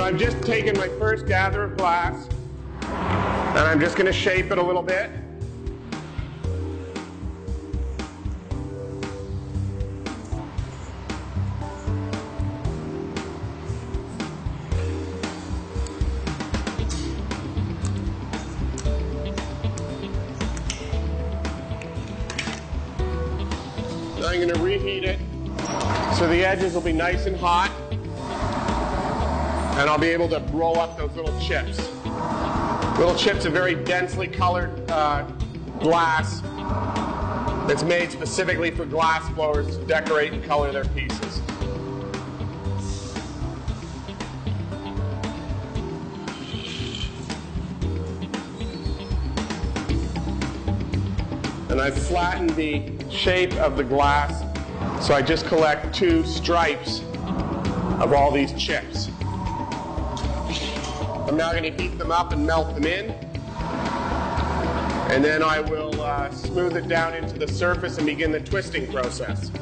So I've just taken my first gather of glass, and I'm just going to shape it a little bit. Now I'm going to reheat it so the edges will be nice and hot, and I'll be able to roll up those little chips. Little chips of very densely colored glass that's made specifically for glass blowers to decorate and color their pieces. And I've flattened the shape of the glass, so I just collect 2 stripes of all these chips. I'm now going to heat them up and melt them in, and then I will smooth it down into the surface and begin the twisting process.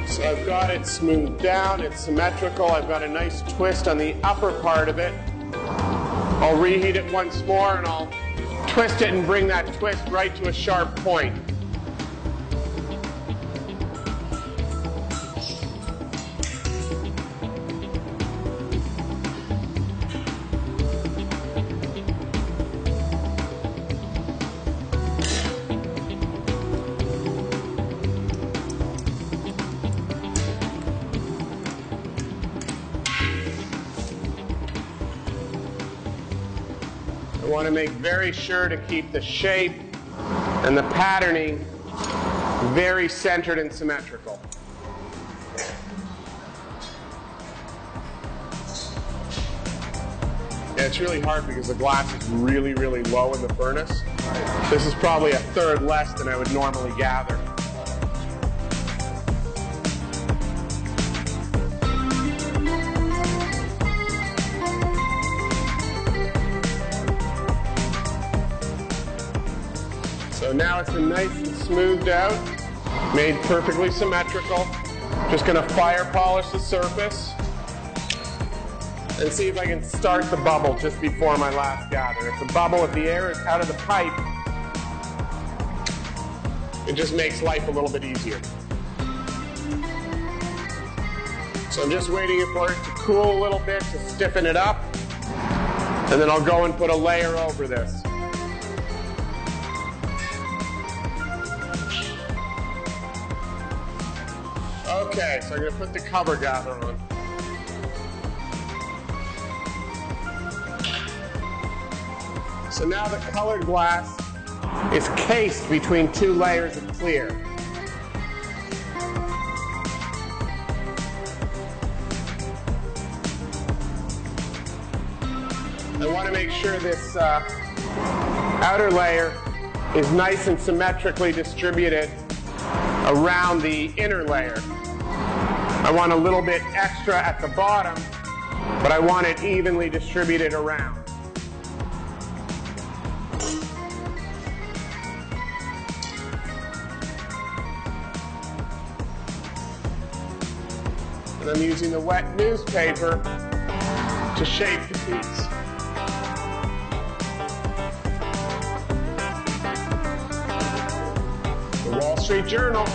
So I've got it smoothed down, it's symmetrical, I've got a nice twist on the upper part of it. I'll reheat it once more and I'll twist it and bring that twist right to a sharp point. I want to make very sure to keep the shape and the patterning very centered and symmetrical. Yeah, it's really hard because the glass is really, really low in the furnace. This is probably a third less than I would normally gather. So now it's nice and smoothed out, made perfectly symmetrical. Just going to fire polish the surface and see if I can start the bubble just before my last gather. If the bubble, if the air is out of the pipe, it just makes life a little bit easier. So I'm just waiting for it to cool a little bit to stiffen it up, and then I'll go and put a layer over this. Okay, so I'm going to put the cover gather on. So now the colored glass is cased between 2 layers of clear. I want to make sure this outer layer is nice and symmetrically distributed around the inner layer. I want a little bit extra at the bottom, but I want it evenly distributed around. And I'm using the wet newspaper to shape the piece. The Wall Street Journal.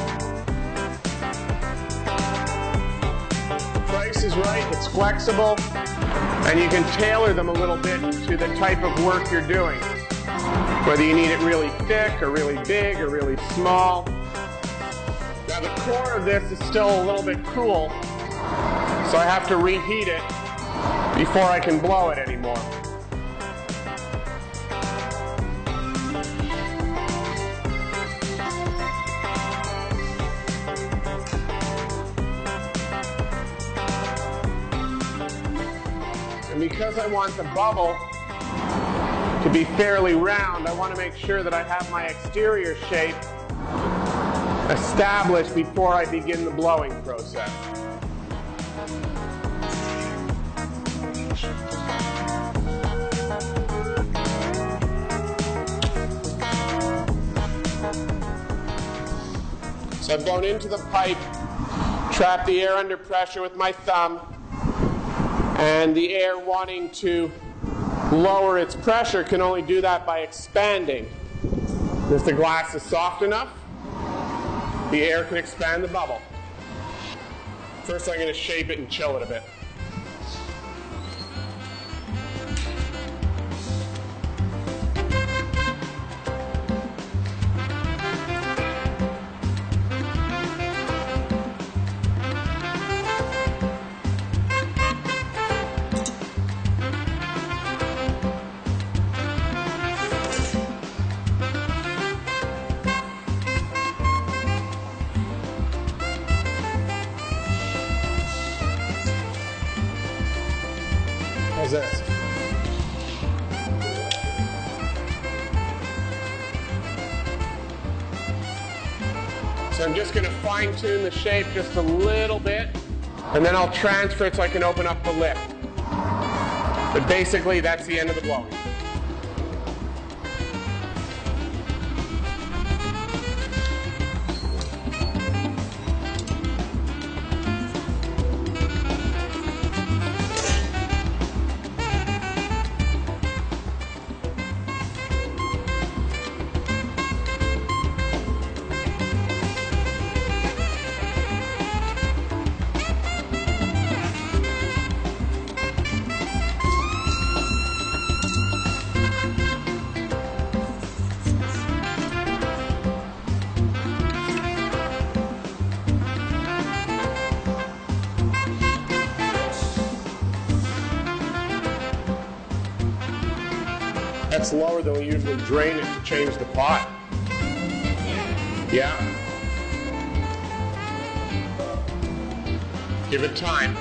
Price is right, it's flexible, and you can tailor them a little bit to the type of work you're doing. Whether you need it really thick, or really big, or really small. Now the core of this is still a little bit cool, so I have to reheat it before I can blow it anymore. because I want the bubble to be fairly round, I want to make sure that I have my exterior shape established before I begin the blowing process. So I've gone into the pipe, trapped the air under pressure with my thumb, and the air wanting to lower its pressure can only do that by expanding. If the glass is soft enough, the air can expand the bubble. First, I'm going to shape it and chill it a bit. How's this? So I'm just going to fine tune the shape just a little bit, and then I'll transfer it so I can open up the lip. But basically, that's the end of the blowing. That's lower than we usually drain it to change the pot. Yeah. Give it time.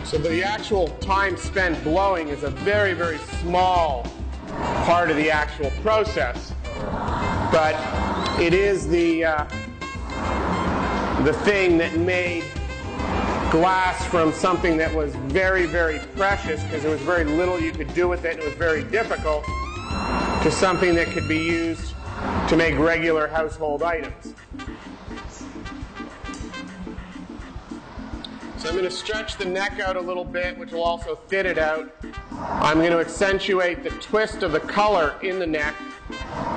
So the actual time spent blowing is a very, very small part of the actual process, but it is the thing that made glass from something that was very, very precious because there was very little you could do with it and it was very difficult, to something that could be used to make regular household items. So I'm going to stretch the neck out a little bit, which will also thin it out. I'm going to accentuate the twist of the color in the neck.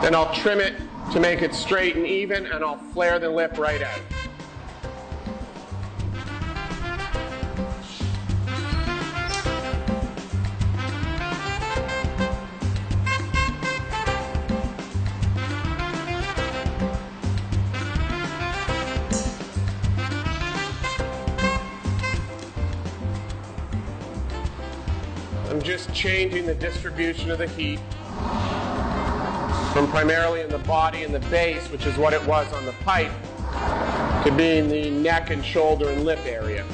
Then I'll trim it to make it straight and even, and I'll flare the lip right out. I'm just changing the distribution of the heat from primarily in the body and the base, which is what it was on the pipe, to being the neck and shoulder and lip area.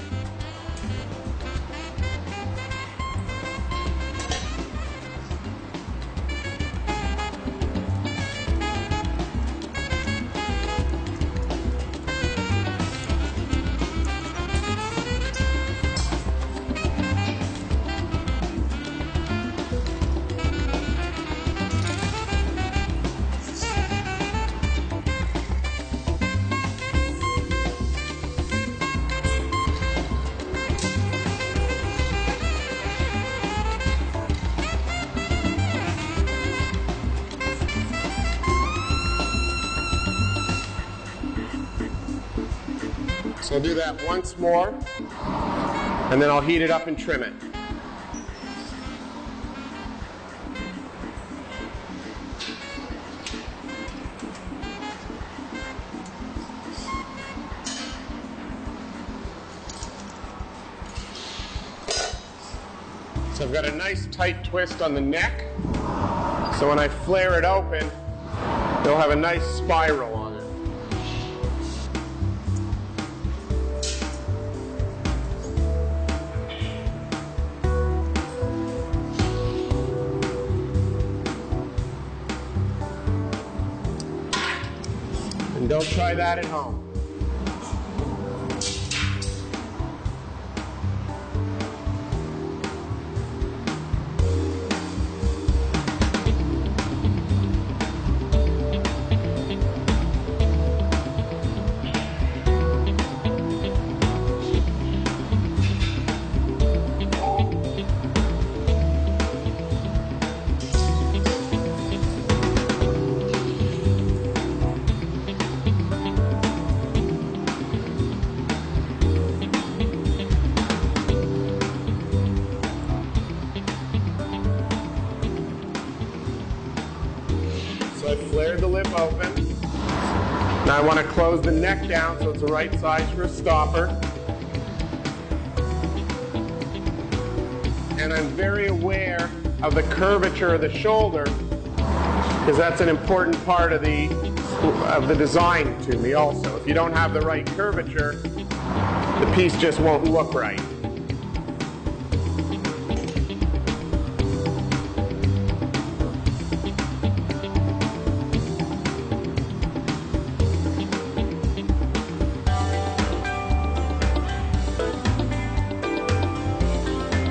So I'll do that once more, and then I'll heat it up and trim it. So I've got a nice tight twist on the neck. So when I flare it open, it'll have a nice spiral on it. And don't try that at home. So I flared the lip open. Now I want to close the neck down so it's the right size for a stopper. And I'm very aware of the curvature of the shoulder because that's an important part of the design to me also. If you don't have the right curvature, the piece just won't look right.